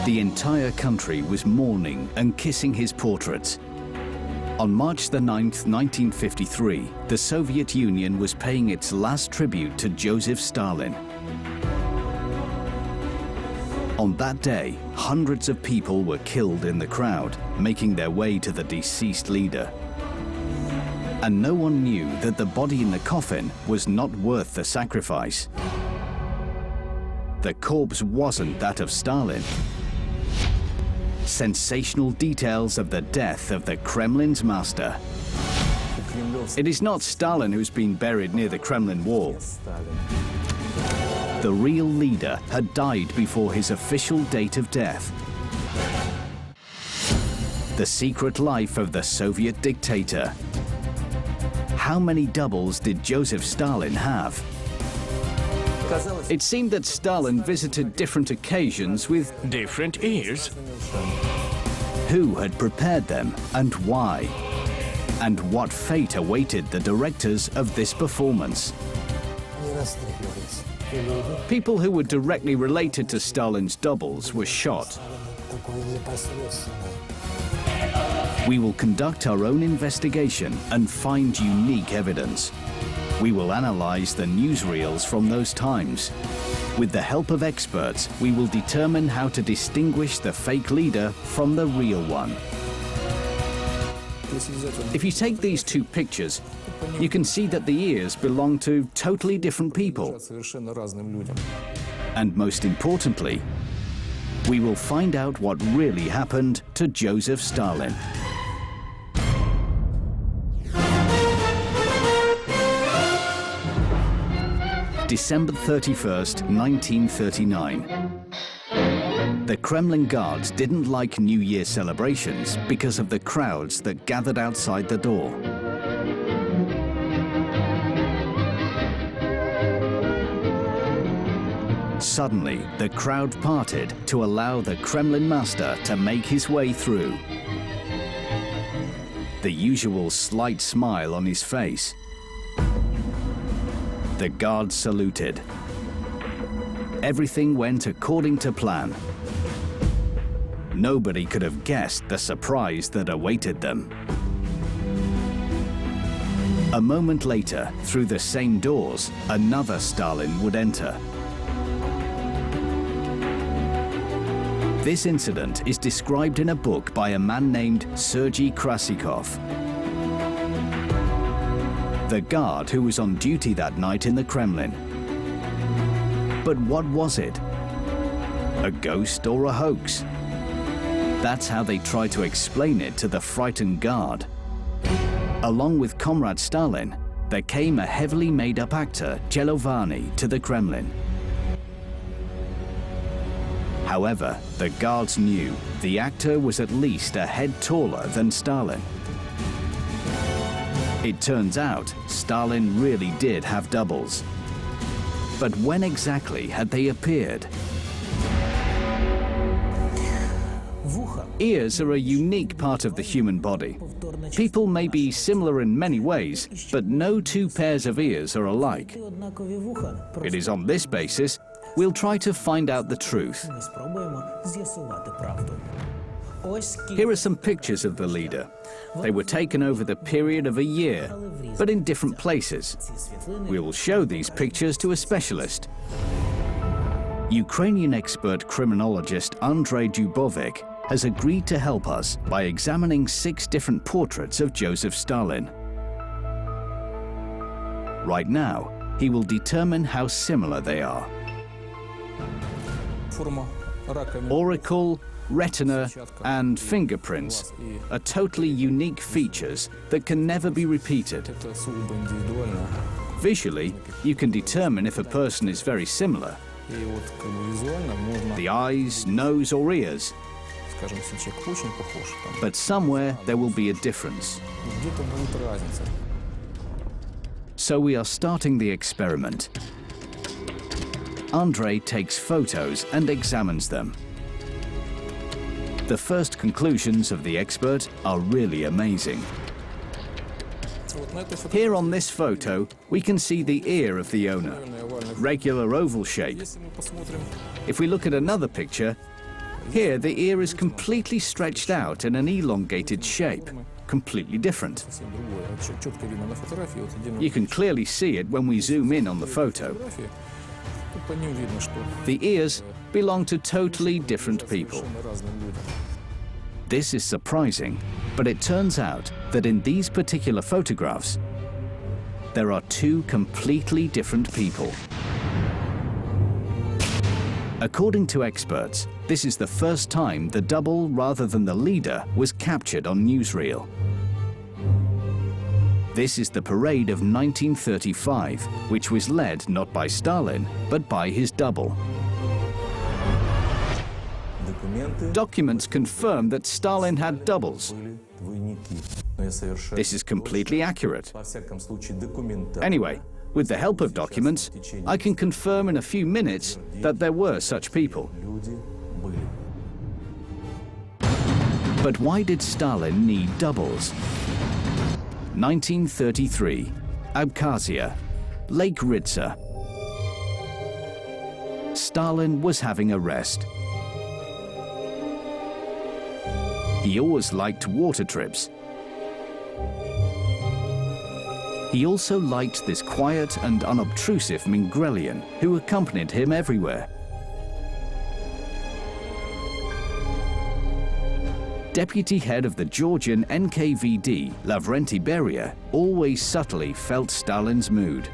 The entire country was mourning and kissing his portraits. On March the 9th, 1953, the Soviet Union was paying its last tribute to Joseph Stalin. On that day, hundreds of people were killed in the crowd, making their way to the deceased leader. And no one knew that the body in the coffin was not worth the sacrifice. The corpse wasn't that of Stalin. Sensational details of the death of the Kremlin's master. It is not Stalin who's been buried near the Kremlin wall. The real leader had died before his official date of death. The secret life of the Soviet dictator. How many doubles did Joseph Stalin have? It seemed that Stalin visited different occasions with different ears. Who had prepared them and why? And what fate awaited the directors of this performance? People who were directly related to Stalin's doubles were shot. We will conduct our own investigation and find unique evidence. We will analyze the newsreels from those times. With the help of experts, we will determine how to distinguish the fake leader from the real one. If you take these two pictures, you can see that the ears belong to totally different people. And most importantly, we will find out what really happened to Joseph Stalin. December 31st, 1939. The Kremlin guards didn't like New Year celebrations because of the crowds that gathered outside the door. Suddenly, the crowd parted to allow the Kremlin master to make his way through. The usual slight smile on his face. The guards saluted. Everything went according to plan. Nobody could have guessed the surprise that awaited them. A moment later, through the same doors, another Stalin would enter. This incident is described in a book by a man named Sergei Krasikov. The guard who was on duty that night in the Kremlin. But what was it? A ghost or a hoax? That's how they tried to explain it to the frightened guard. Along with Comrade Stalin, there came a heavily made-up actor, Gelovany, to the Kremlin. However, the guards knew the actor was at least a head taller than Stalin. It turns out, Stalin really did have doubles. But when exactly had they appeared? Ears are a unique part of the human body. People may be similar in many ways, but no two pairs of ears are alike. It is on this basis we'll try to find out the truth. Here are some pictures of the leader. They were taken over the period of a year, but in different places. We will show these pictures to a specialist. Ukrainian expert criminologist Andrei Dubovik has agreed to help us by examining 6 different portraits of Joseph Stalin. Right now, he will determine how similar they are. Auricle, retina, and fingerprints are totally unique features that can never be repeated. Visually, you can determine if a person is very similar. The eyes, nose, or ears. But somewhere there will be a difference. So we are starting the experiment. Andrei takes photos and examines them. The first conclusions of the expert are really amazing. Here on this photo, we can see the ear of the owner, regular oval shape. If we look at another picture, Here, the ear is completely stretched out in an elongated shape, completely different. You can clearly see it when we zoom in on the photo. The ears belong to totally different people. This is surprising, but it turns out that in these particular photographs, there are two completely different people. According to experts, this is the first time the double rather than the leader was captured on newsreel. This is the parade of 1935, which was led not by Stalin, but by his double. Documents confirm that Stalin had doubles. This is completely accurate. Anyway, with the help of documents, I can confirm in a few minutes that there were such people. But why did Stalin need doubles? 1933, Abkhazia, Lake Ridza. Stalin was having a rest. He always liked water trips. He also liked this quiet and unobtrusive Mingrelian who accompanied him everywhere. Deputy head of the Georgian NKVD, Lavrenti Beria, always subtly felt Stalin's mood.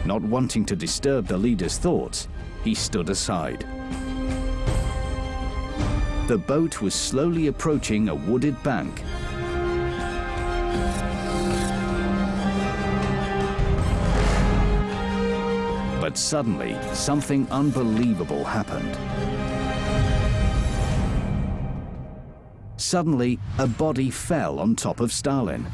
Not wanting to disturb the leader's thoughts, he stood aside. The boat was slowly approaching a wooded bank. But suddenly, something unbelievable happened. Suddenly, a body fell on top of Stalin.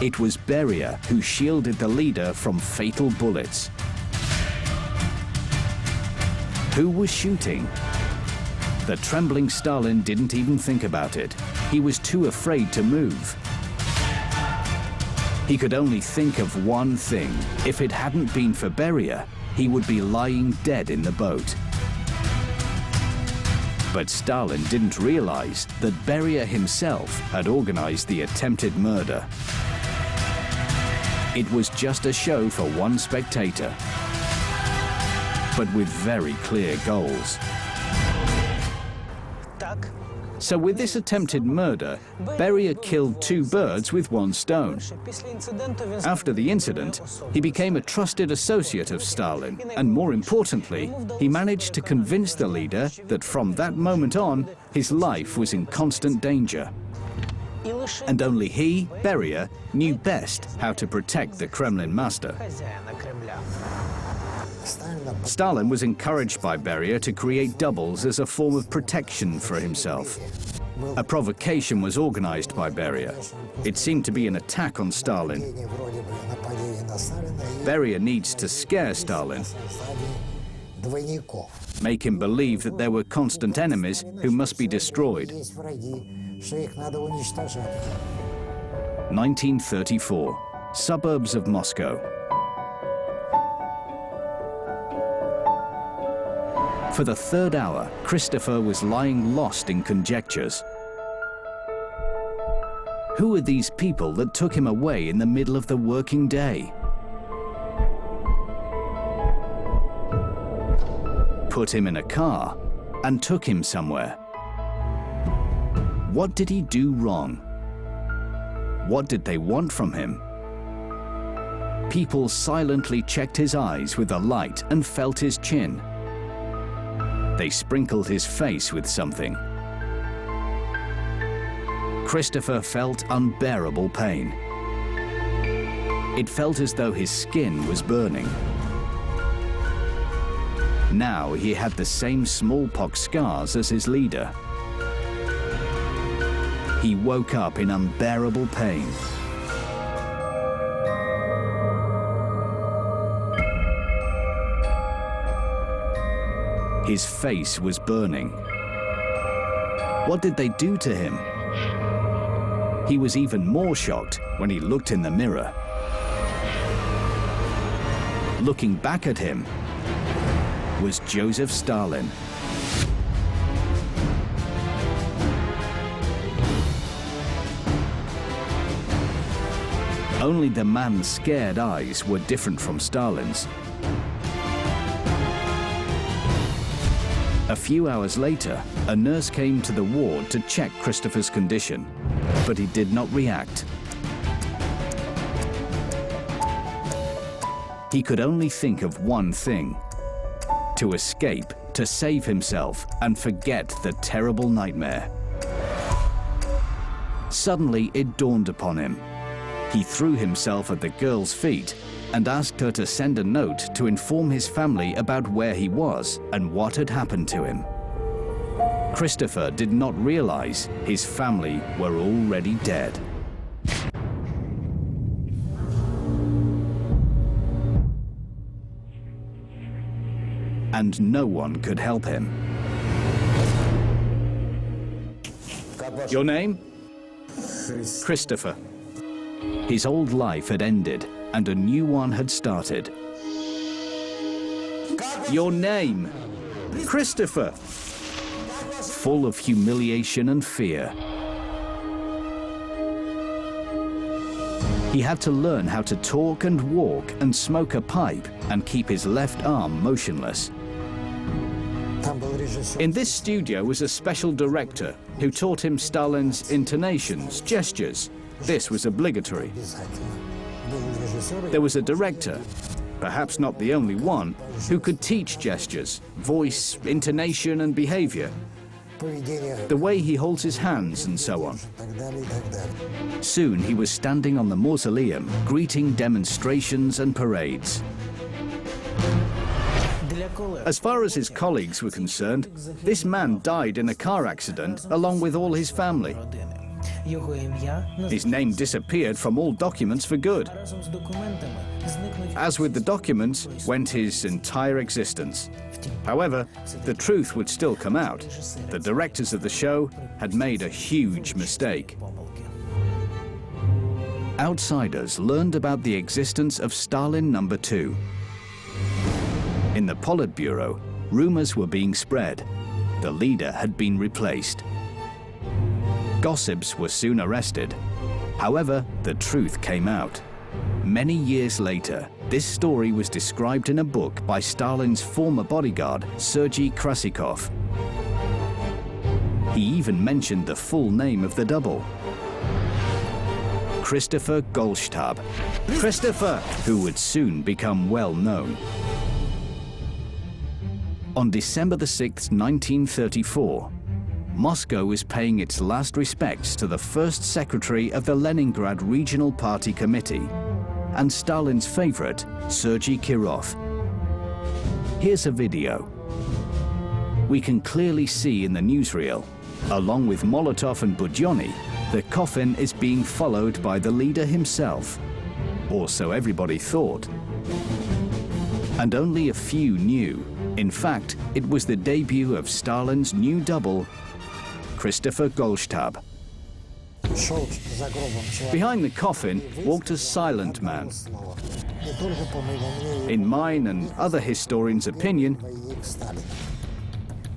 It was Beria who shielded the leader from fatal bullets. Who was shooting? The trembling Stalin didn't even think about it. He was too afraid to move. He could only think of one thing. If it hadn't been for Beria, he would be lying dead in the boat. But Stalin didn't realize that Beria himself had organized the attempted murder. It was just a show for one spectator, but with very clear goals. So with this attempted murder, Beria killed two birds with one stone. After the incident, he became a trusted associate of Stalin, and more importantly, he managed to convince the leader that from that moment on, his life was in constant danger. And only he, Beria, knew best how to protect the Kremlin master. Stalin was encouraged by Beria to create doubles as a form of protection for himself. A provocation was organized by Beria. It seemed to be an attack on Stalin. Beria needs to scare Stalin, make him believe that there were constant enemies who must be destroyed. 1934, suburbs of Moscow. For the third hour, Christopher was lying lost in conjectures. Who are these people that took him away in the middle of the working day? Put him in a car and took him somewhere. What did he do wrong? What did they want from him? People silently checked his eyes with a light and felt his chin. They sprinkled his face with something. Christopher felt unbearable pain. It felt as though his skin was burning. Now he had the same smallpox scars as his leader. He woke up in unbearable pain. His face was burning. What did they do to him? He was even more shocked when he looked in the mirror. Looking back at him, was Joseph Stalin. Only the man's scared eyes were different from Stalin's. A few hours later, a nurse came to the ward to check Christopher's condition, but he did not react. He could only think of one thing: to escape, to save himself, and forget the terrible nightmare. Suddenly, it dawned upon him. He threw himself at the girl's feet and asked her to send a note to inform his family about where he was and what had happened to him. Christopher did not realize his family were already dead. And no one could help him. Your name? Christopher. His old life had ended, and a new one had started. Your name? Christopher. Full of humiliation and fear. He had to learn how to talk and walk and smoke a pipe and keep his left arm motionless. In this studio was a special director who taught him Stalin's intonations, gestures. This was obligatory. There was a director, perhaps not the only one, who could teach gestures, voice, intonation and behavior, the way he holds his hands and so on. Soon he was standing on the mausoleum, greeting demonstrations and parades. As far as his colleagues were concerned, this man died in a car accident along with all his family. His name disappeared from all documents for good. As with the documents, went his entire existence. However, the truth would still come out. The directors of the show had made a huge mistake. Outsiders learned about the existence of Stalin number 2. In the Politburo, rumors were being spread. The leader had been replaced. Gossips were soon arrested. However, the truth came out. Many years later, this story was described in a book by Stalin's former bodyguard, Sergei Krasikov. He even mentioned the full name of the double: Christopher Goldstab. Christopher, who would soon become well known. On December the 6th, 1934, Moscow is paying its last respects to the first secretary of the Leningrad Regional Party Committee and Stalin's favorite, Sergei Kirov. Here's a video. We can clearly see in the newsreel, along with Molotov and Budyonny, the coffin is being followed by the leader himself, or so everybody thought. And only a few knew. In fact, it was the debut of Stalin's new double, Christopher Goldstab. Behind the coffin walked a silent man. In mine and other historians' opinion,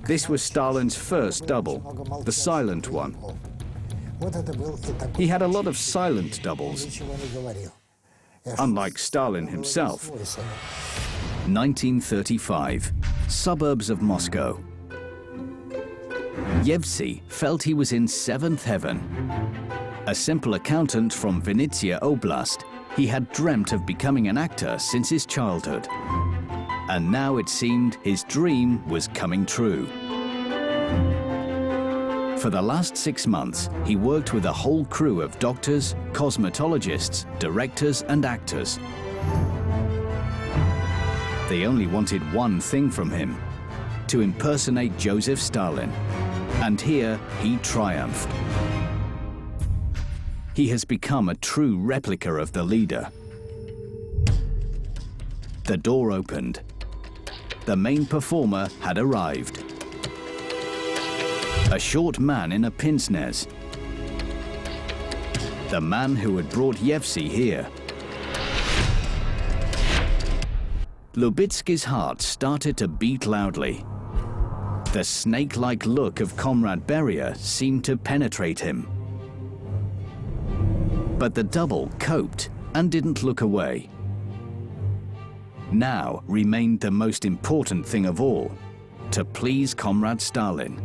this was Stalin's first double, the silent one. He had a lot of silent doubles, unlike Stalin himself. 1935, suburbs of Moscow. Yevsey felt he was in seventh heaven. A simple accountant from Vinnytsia Oblast, he had dreamt of becoming an actor since his childhood. And now it seemed his dream was coming true. For the last 6 months, he worked with a whole crew of doctors, cosmetologists, directors, and actors. They only wanted one thing from him: to impersonate Joseph Stalin. And here he triumphed. He has become a true replica of the leader. The door opened. The main performer had arrived. A short man in a pince nez. The man who had brought Yevsey here. Lubitsky's heart started to beat loudly. The snake-like look of Comrade Beria seemed to penetrate him. But the double coped and didn't look away. Now remained the most important thing of all, to please Comrade Stalin.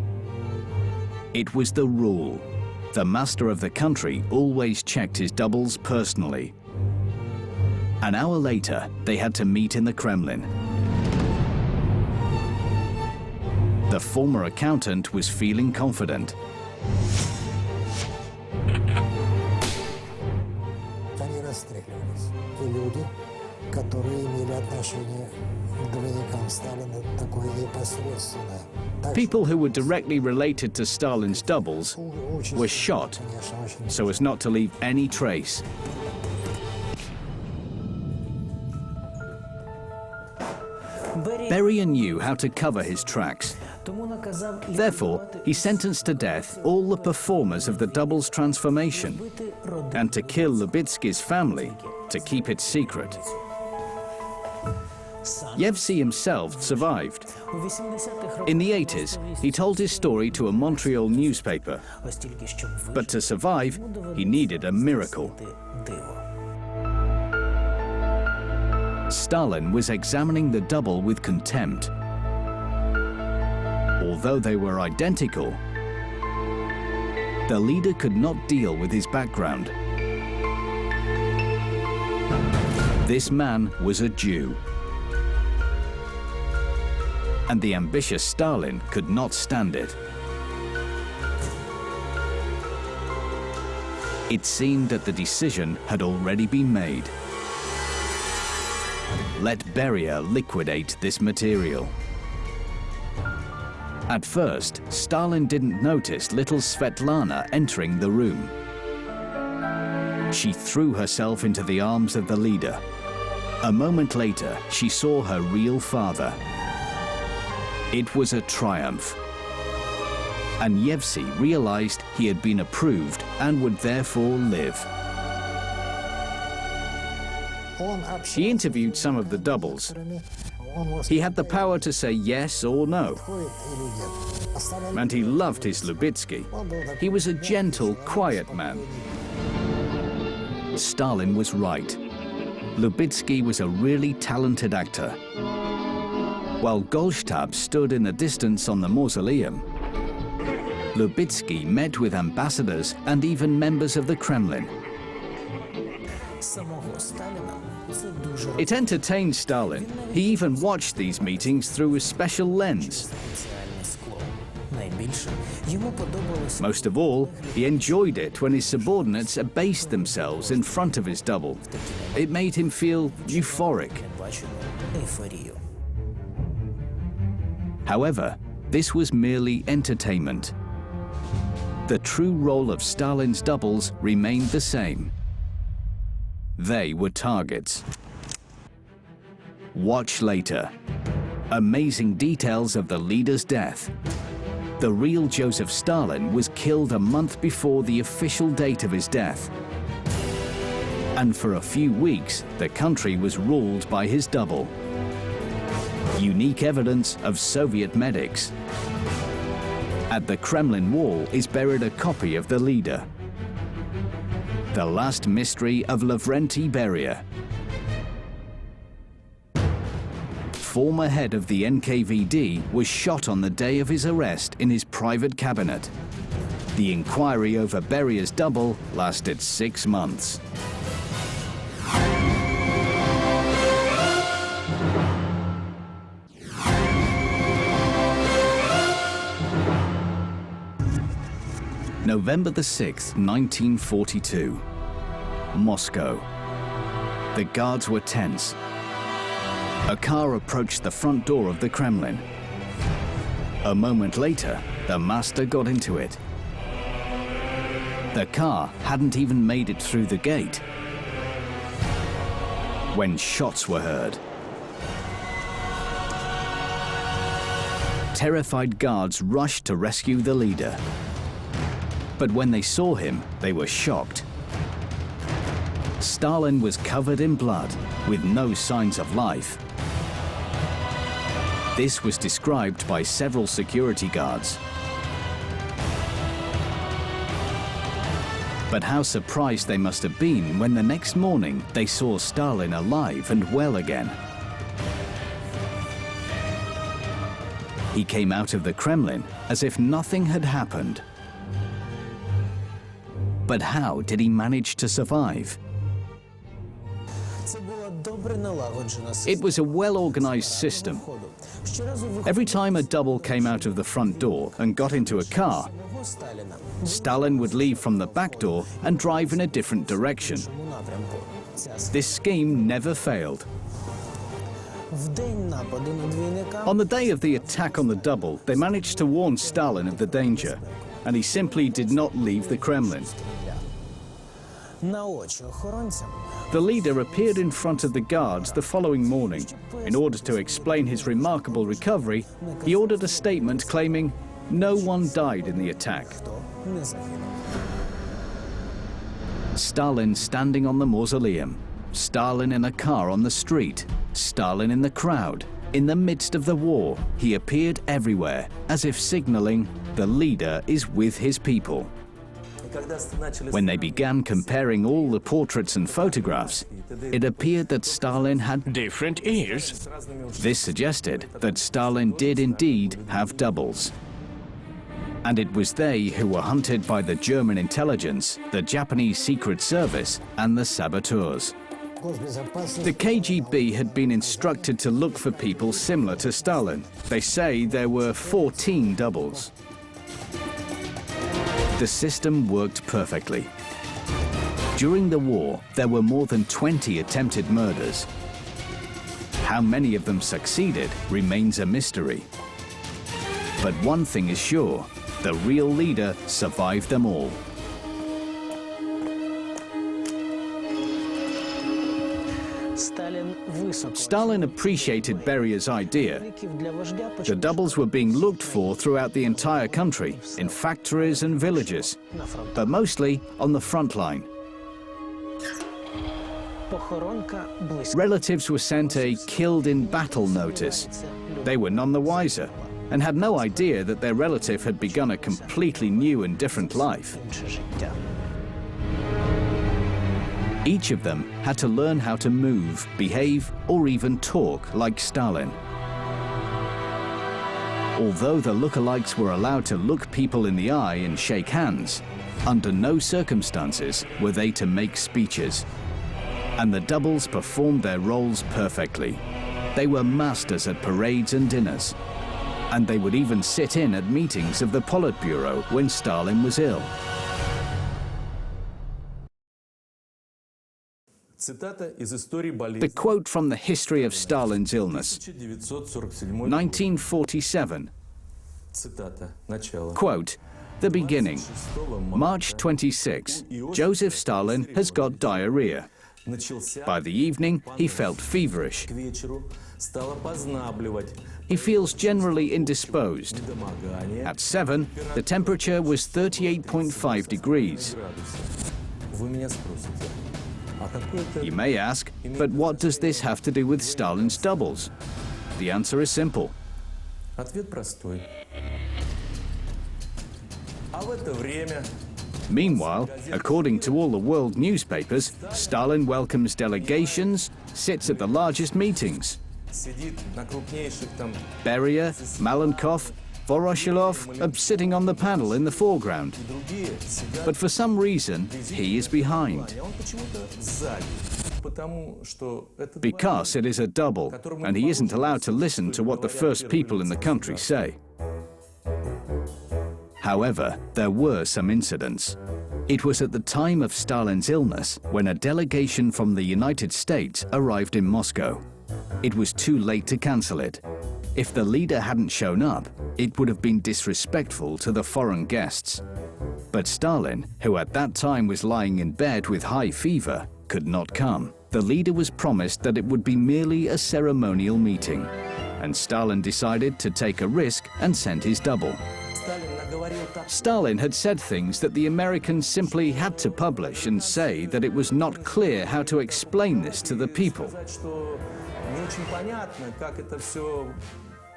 It was the rule. The master of the country always checked his doubles personally. An hour later, they had to meet in the Kremlin. The former accountant was feeling confident. People who were directly related to Stalin's doubles were shot so as not to leave any trace. Beria knew how to cover his tracks. Therefore, he sentenced to death all the performers of the doubles transformation and to kill Lubitsky's family to keep it secret. Yevsey himself survived. In the 80s, he told his story to a Montreal newspaper. But to survive, he needed a miracle. Stalin was examining the double with contempt. Although they were identical, the leader could not deal with his background. This man was a Jew. And the ambitious Stalin could not stand it. It seemed that the decision had already been made. Let Beria liquidate this material. At first, Stalin didn't notice little Svetlana entering the room. She threw herself into the arms of the leader. A moment later, she saw her real father. It was a triumph. And Yevsey realized he had been approved and would therefore live. He interviewed some of the doubles. He had the power to say yes or no. And he loved his Lubitsky. He was a gentle, quiet man. Stalin was right. Lubitsky was a really talented actor. While Golshtab stood in the distance on the mausoleum, Lubitsky met with ambassadors and even members of the Kremlin. It entertained Stalin. He even watched these meetings through a special lens. Most of all, he enjoyed it when his subordinates abased themselves in front of his double. It made him feel euphoric. However, this was merely entertainment. The true role of Stalin's doubles remained the same. They were targets. Watch later. Amazing details of the leader's death. The real Joseph Stalin was killed a month before the official date of his death. And for a few weeks, the country was ruled by his double. Unique evidence of Soviet medics. At the Kremlin wall is buried a copy of the leader. The last mystery of Lavrenti Beria. Former head of the NKVD was shot on the day of his arrest in his private cabinet. The inquiry over Beria's double lasted 6 months. November the 6th, 1942. Moscow. The guards were tense. A car approached the front door of the Kremlin. A moment later, the master got into it. The car hadn't even made it through the gate when shots were heard. Terrified guards rushed to rescue the leader. But when they saw him, they were shocked. Stalin was covered in blood, with no signs of life. This was described by several security guards. But how surprised they must have been when the next morning they saw Stalin alive and well again. He came out of the Kremlin as if nothing had happened. But how did he manage to survive? It was a well-organized system. Every time a double came out of the front door and got into a car, Stalin would leave from the back door and drive in a different direction. This scheme never failed. On the day of the attack on the double, they managed to warn Stalin of the danger, and he simply did not leave the Kremlin. The leader appeared in front of the guards the following morning. In order to explain his remarkable recovery, he ordered a statement claiming no one died in the attack. Stalin standing on the mausoleum, Stalin in a car on the street, Stalin in the crowd. In the midst of the war, he appeared everywhere, as if signaling the leader is with his people. When they began comparing all the portraits and photographs, it appeared that Stalin had different ears. This suggested that Stalin did indeed have doubles. And it was they who were hunted by the German intelligence, the Japanese Secret Service, and the saboteurs. The KGB had been instructed to look for people similar to Stalin. They say there were 14 doubles. The system worked perfectly. During the war, there were more than 20 attempted murders. How many of them succeeded remains a mystery. But one thing is sure, the real leader survived them all. Stalin appreciated Beria's idea. The doubles were being looked for throughout the entire country, in factories and villages, but mostly on the front line. Relatives were sent a killed in battle notice. They were none the wiser and had no idea that their relative had begun a completely new and different life. Each of them had to learn how to move, behave, or even talk like Stalin. Although the lookalikes were allowed to look people in the eye and shake hands, under no circumstances were they to make speeches. And the doubles performed their roles perfectly. They were masters at parades and dinners. And they would even sit in at meetings of the Politburo when Stalin was ill. The quote from the history of Stalin's illness, 1947, quote, "The beginning, March 26, Joseph Stalin has got diarrhea. By the evening, he felt feverish. He feels generally indisposed. At 7, the temperature was 38.5 degrees. You may ask, but what does this have to do with Stalin's doubles? The answer is simple. Meanwhile, according to all the world newspapers, Stalin welcomes delegations, sits at the largest meetings. Beria, Malenkov, Voroshilov are sitting on the panel in the foreground. But for some reason, he is behind. Because it is a double, and he isn't allowed to listen to what the first people in the country say. However, there were some incidents. It was at the time of Stalin's illness when a delegation from the United States arrived in Moscow. It was too late to cancel it. If the leader hadn't shown up, it would have been disrespectful to the foreign guests. But Stalin, who at that time was lying in bed with high fever, could not come. The leader was promised that it would be merely a ceremonial meeting. And Stalin decided to take a risk and send his double. Stalin had said things that the Americans simply had to publish and say that it was not clear how to explain this to the people.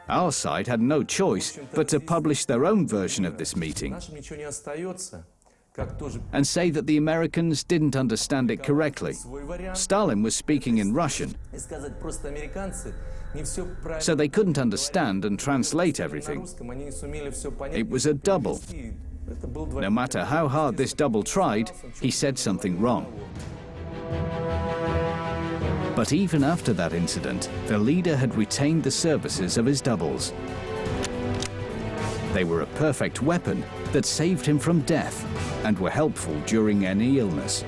Our side had no choice but to publish their own version of this meeting and say that the Americans didn't understand it correctly. Stalin was speaking in Russian, so they couldn't understand and translate everything. It was a double. No matter how hard this double tried, he said something wrong. But even after that incident, the leader had retained the services of his doubles. They were a perfect weapon that saved him from death and were helpful during any illness.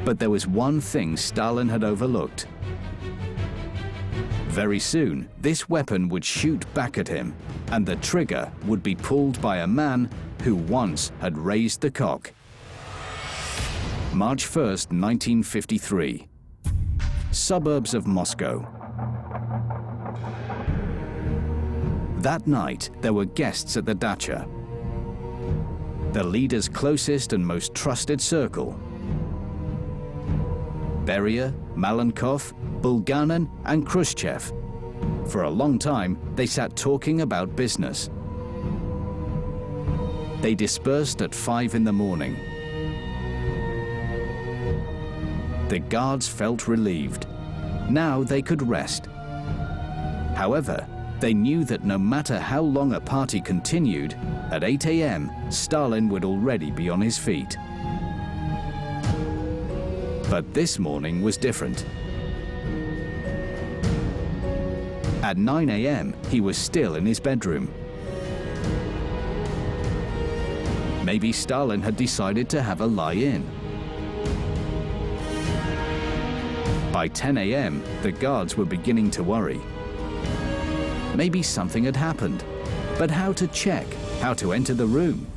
But there was one thing Stalin had overlooked. Very soon, this weapon would shoot back at him, and the trigger would be pulled by a man who once had raised the cock. March 1st, 1953. Suburbs of Moscow. That night, there were guests at the dacha. The leader's closest and most trusted circle. Beria, Malenkov, Bulganin, and Khrushchev. For a long time, they sat talking about business. They dispersed at 5 in the morning. The guards felt relieved. Now they could rest. However, they knew that no matter how long a party continued, at 8 a.m., Stalin would already be on his feet. But this morning was different. At 9 a.m., he was still in his bedroom. Maybe Stalin had decided to have a lie-in. By 10 a.m., the guards were beginning to worry. Maybe something had happened. But how to check? How to enter the room?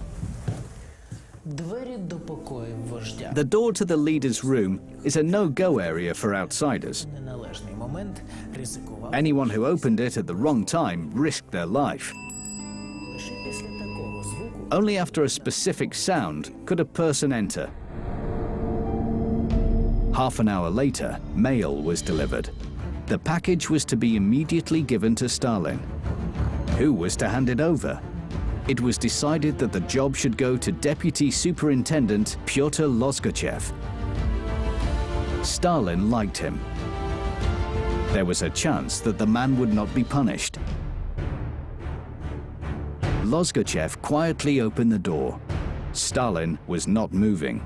The door to the leader's room is a no-go area for outsiders. Anyone who opened it at the wrong time risked their life. Only after a specific sound could a person enter. Half an hour later, mail was delivered. The package was to be immediately given to Stalin. Who was to hand it over? It was decided that the job should go to Deputy Superintendent Pyotr Lozgachev. Stalin liked him. There was a chance that the man would not be punished. Lozgachev quietly opened the door. Stalin was not moving.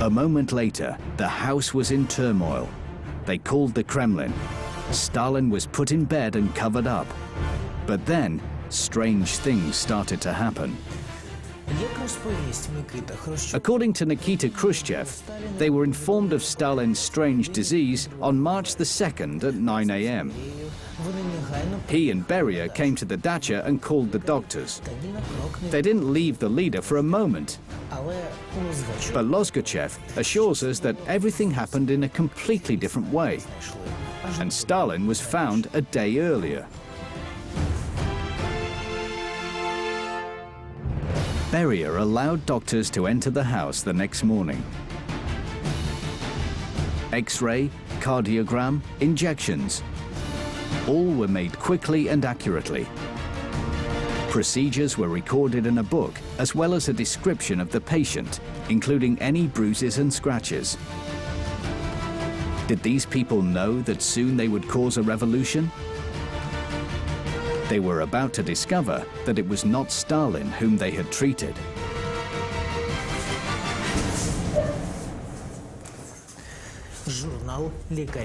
A moment later, the house was in turmoil. They called the Kremlin. Stalin was put in bed and covered up. But then, strange things started to happen. According to Nikita Khrushchev, they were informed of Stalin's strange disease on March the 2nd at 9 a.m. He and Beria came to the dacha and called the doctors. They didn't leave the leader for a moment. But Lozgachev assures us that everything happened in a completely different way, and Stalin was found a day earlier. Beria allowed doctors to enter the house the next morning. X-ray, cardiogram, injections. All were made quickly and accurately. Procedures were recorded in a book, as well as a description of the patient, including any bruises and scratches. Did these people know that soon they would cause a revolution? They were about to discover that it was not Stalin whom they had treated.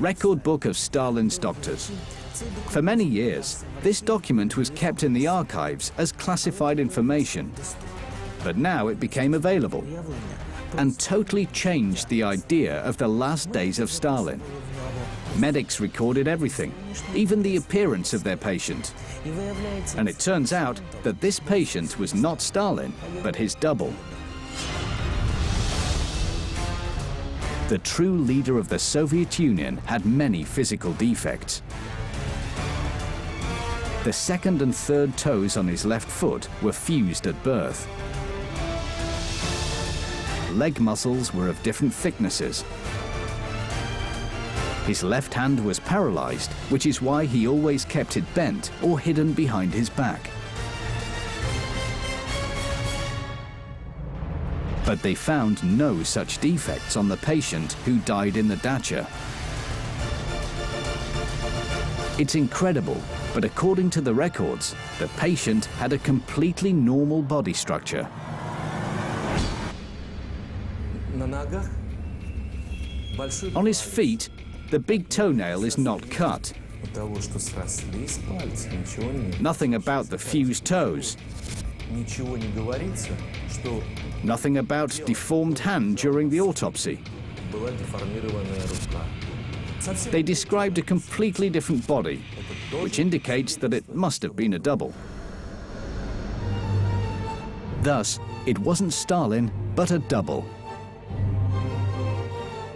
Record book of Stalin's doctors. For many years, this document was kept in the archives as classified information. But now it became available and totally changed the idea of the last days of Stalin. Medics recorded everything, even the appearance of their patient. And it turns out that this patient was not Stalin, but his double. The true leader of the Soviet Union had many physical defects. The second and third toes on his left foot were fused at birth. Leg muscles were of different thicknesses. His left hand was paralyzed, which is why he always kept it bent or hidden behind his back. But they found no such defects on the patient who died in the dacha. It's incredible, but according to the records, the patient had a completely normal body structure. On his feet, the big toenail is not cut. Nothing about the fused toes. Nothing about deformed hand during the autopsy. They described a completely different body, which indicates that it must have been a double. Thus, it wasn't Stalin, but a double.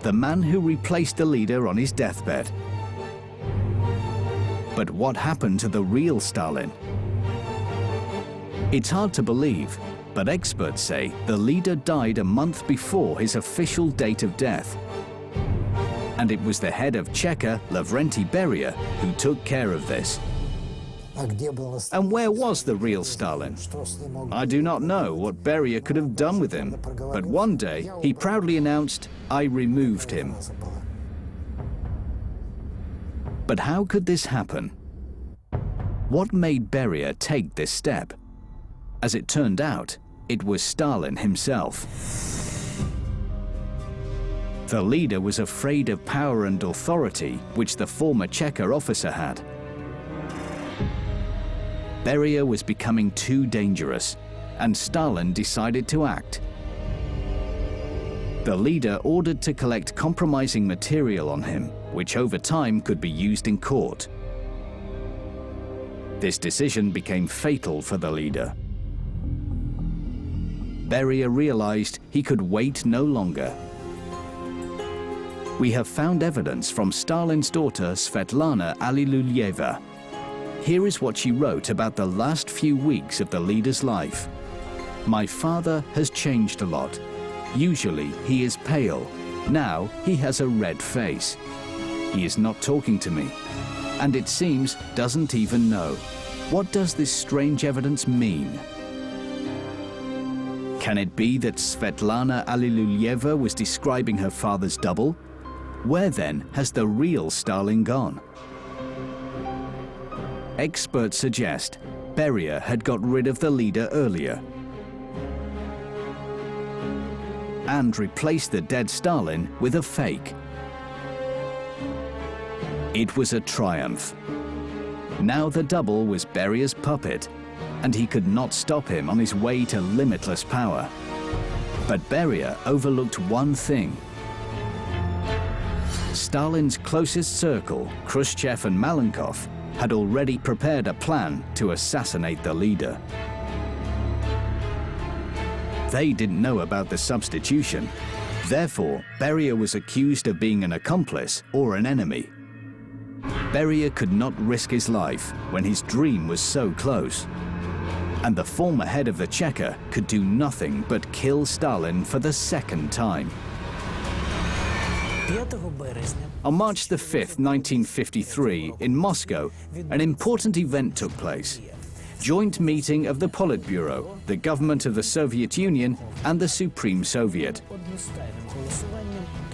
The man who replaced the leader on his deathbed. But what happened to the real Stalin? It's hard to believe, but experts say the leader died a month before his official date of death. And it was the head of Cheka, Lavrenti Beria, who took care of this. And where was the real Stalin? I do not know what Beria could have done with him, but one day he proudly announced, "I removed him." But how could this happen? What made Beria take this step? As it turned out, it was Stalin himself. The leader was afraid of power and authority, which the former Cheka officer had. Beria was becoming too dangerous, and Stalin decided to act. The leader ordered to collect compromising material on him, which over time could be used in court. This decision became fatal for the leader. Beria realized he could wait no longer. We have found evidence from Stalin's daughter Svetlana Alliluyeva. Here is what she wrote about the last few weeks of the leader's life. "My father has changed a lot. Usually he is pale. Now he has a red face. He is not talking to me, and it seems doesn't even know. What does this strange evidence mean?" Can it be that Svetlana Alliluyeva was describing her father's double? Where then has the real Stalin gone? Experts suggest Beria had got rid of the leader earlier and replaced the dead Stalin with a fake. It was a triumph. Now the double was Beria's puppet, and he could not stop him on his way to limitless power. But Beria overlooked one thing. Stalin's closest circle, Khrushchev and Malenkov, had already prepared a plan to assassinate the leader. They didn't know about the substitution. Therefore, Beria was accused of being an accomplice or an enemy. Beria could not risk his life when his dream was so close. And the former head of the Cheka could do nothing but kill Stalin for the second time. On March the 5th, 1953, in Moscow, an important event took place. Joint meeting of the Politburo, the government of the Soviet Union, and the Supreme Soviet.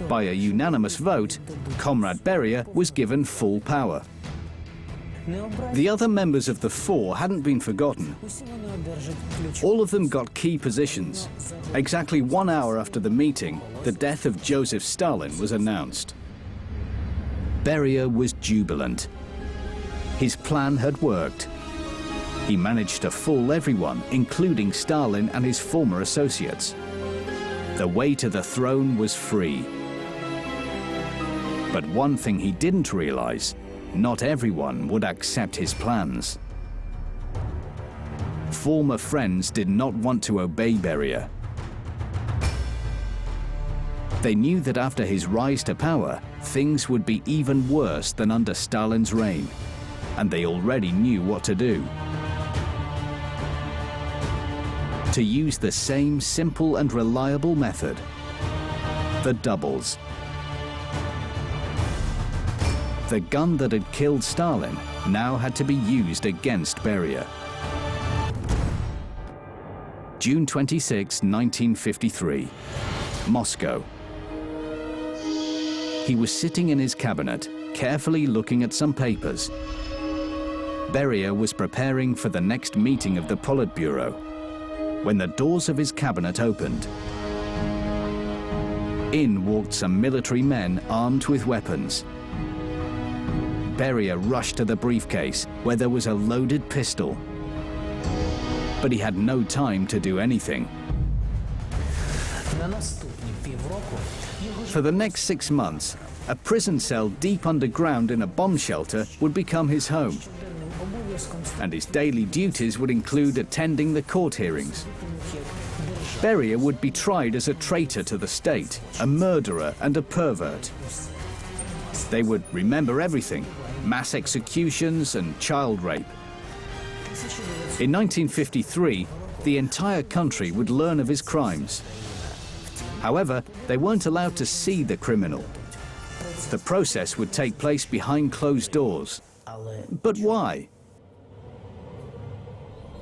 By a unanimous vote, Comrade Beria was given full power. The other members of the four hadn't been forgotten. All of them got key positions. Exactly 1 hour after the meeting, the death of Joseph Stalin was announced. Beria was jubilant. His plan had worked. He managed to fool everyone, including Stalin and his former associates. The way to the throne was free. But one thing he didn't realize: not everyone would accept his plans. Former friends did not want to obey Beria. They knew that after his rise to power, things would be even worse than under Stalin's reign, and they already knew what to do. To use the same simple and reliable method: the doubles. The gun that had killed Stalin now had to be used against Beria. June 26, 1953, Moscow. He was sitting in his cabinet, carefully looking at some papers. Beria was preparing for the next meeting of the Politburo when the doors of his cabinet opened. In walked some military men armed with weapons. Beria rushed to the briefcase where there was a loaded pistol. But he had no time to do anything. For the next 6 months, a prison cell deep underground in a bomb shelter would become his home. And his daily duties would include attending the court hearings. Beria would be tried as a traitor to the state, a murderer and a pervert. They would remember everything, mass executions and child rape. In 1953, the entire country would learn of his crimes. However, they weren't allowed to see the criminal. The process would take place behind closed doors. But why?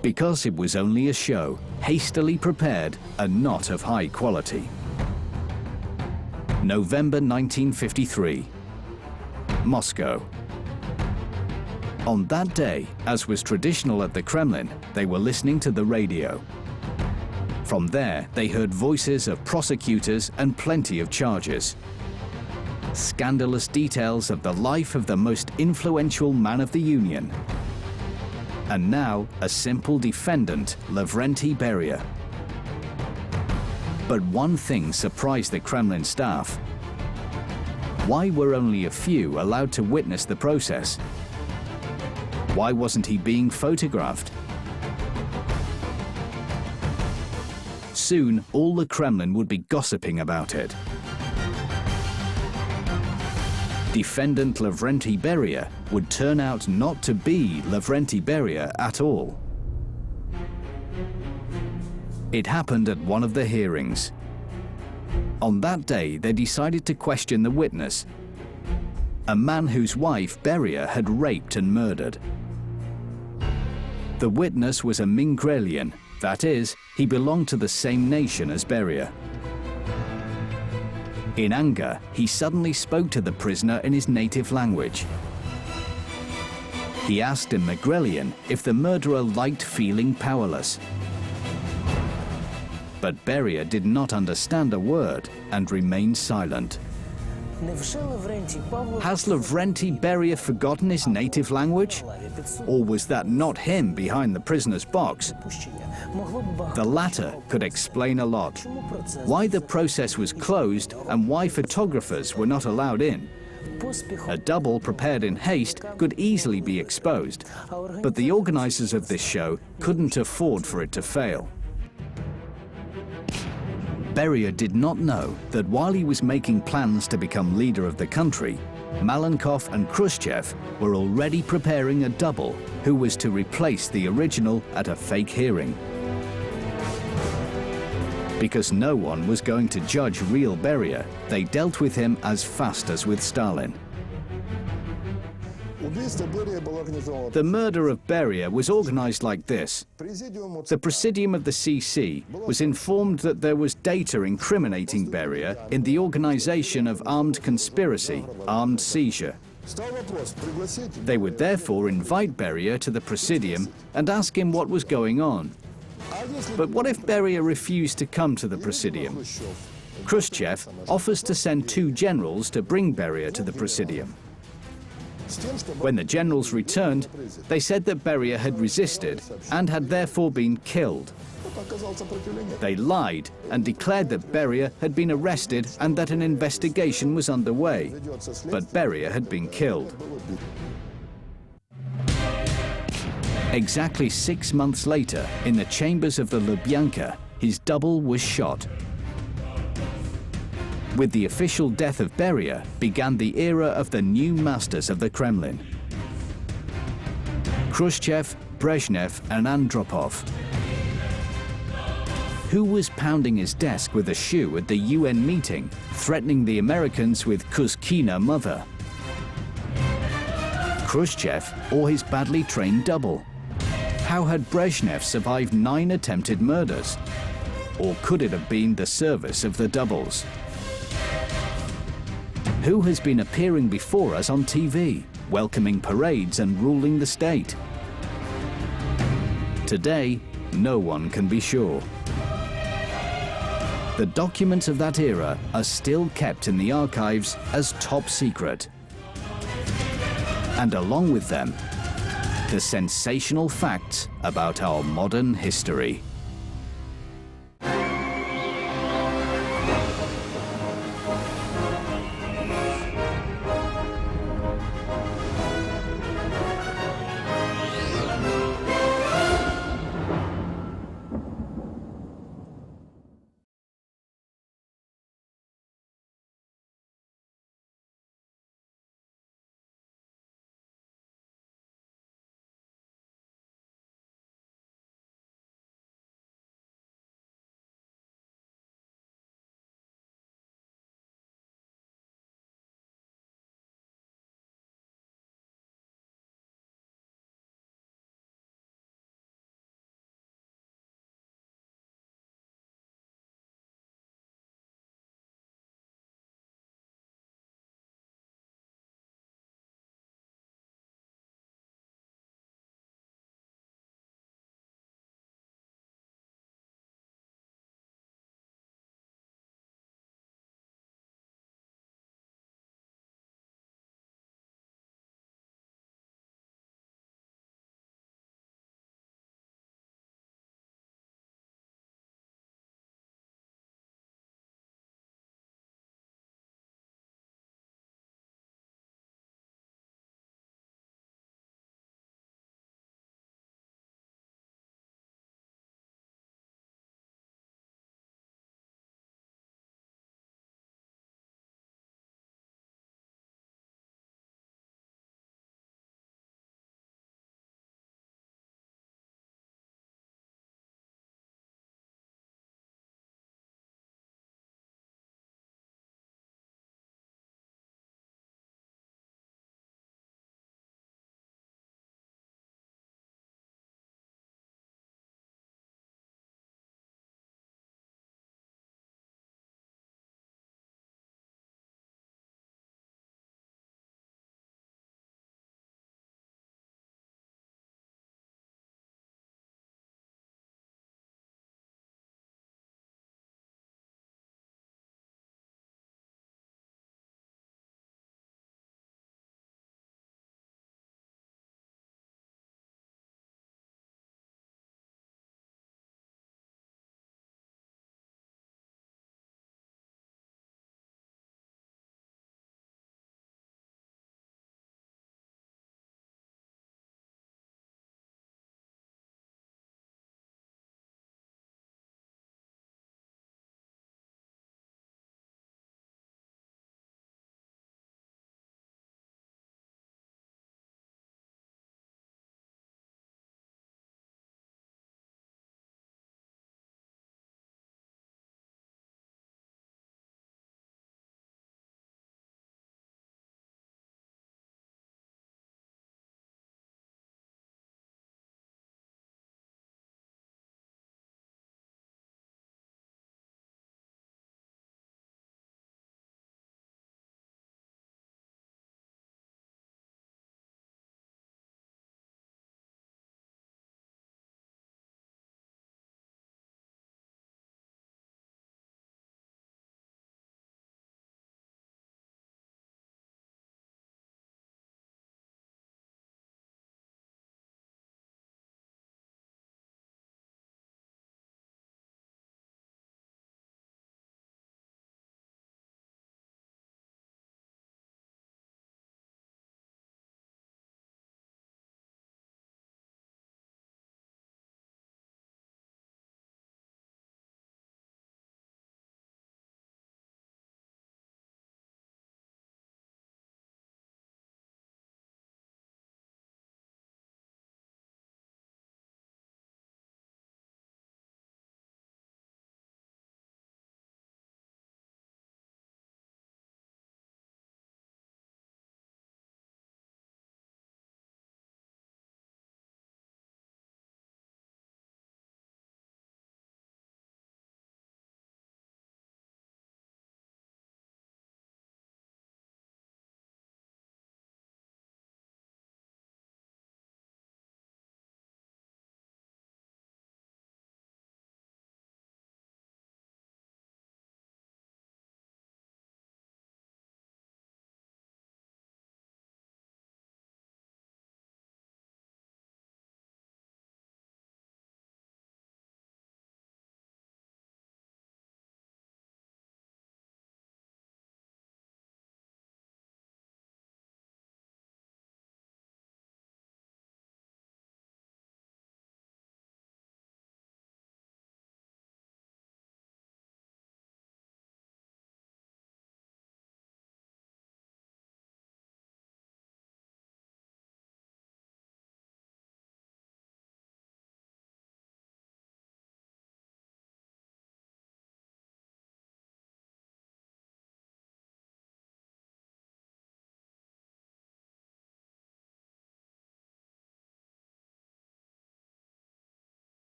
Because it was only a show, hastily prepared and not of high quality. November 1953, Moscow. On that day, as was traditional at the Kremlin, they were listening to the radio. From there, they heard voices of prosecutors and plenty of charges. Scandalous details of the life of the most influential man of the Union. And now, a simple defendant, Lavrenti Beria. But one thing surprised the Kremlin staff. Why were only a few allowed to witness the process? Why wasn't he being photographed? Soon, all the Kremlin would be gossiping about it. Defendant Lavrenti Beria would turn out not to be Lavrenti Beria at all. It happened at one of the hearings. On that day, they decided to question the witness, a man whose wife Beria had raped and murdered. The witness was a Mingrelian, that is, he belonged to the same nation as Beria. In anger, he suddenly spoke to the prisoner in his native language. He asked in Mingrelian if the murderer liked feeling powerless. But Beria did not understand a word and remained silent. Has Lavrenti Beria forgotten his native language? Or was that not him behind the prisoner's box? The latter could explain a lot. Why the process was closed and why photographers were not allowed in. A double prepared in haste could easily be exposed, but the organizers of this show couldn't afford for it to fail. Beria did not know that while he was making plans to become leader of the country, Malenkov and Khrushchev were already preparing a double who was to replace the original at a fake hearing. Because no one was going to judge real Beria, they dealt with him as fast as with Stalin. The murder of Beria was organized like this. The Presidium of the CC was informed that there was data incriminating Beria in the organization of armed conspiracy, armed seizure. They would therefore invite Beria to the Presidium and ask him what was going on. But what if Beria refused to come to the Presidium? Khrushchev offers to send 2 generals to bring Beria to the Presidium. When the generals returned, they said that Beria had resisted and had therefore been killed. They lied and declared that Beria had been arrested and that an investigation was underway, but Beria had been killed. Exactly 6 months later, in the chambers of the Lubyanka, his double was shot. With the official death of Beria began the era of the new masters of the Kremlin. Khrushchev, Brezhnev and Andropov. Who was pounding his desk with a shoe at the UN meeting, threatening the Americans with Kuzkina Mother? Khrushchev or his badly trained double? How had Brezhnev survived 9 attempted murders? Or could it have been the service of the doubles? Who has been appearing before us on TV, welcoming parades and ruling the state? Today, no one can be sure. The documents of that era are still kept in the archives as top secret. And along with them, the sensational facts about our modern history.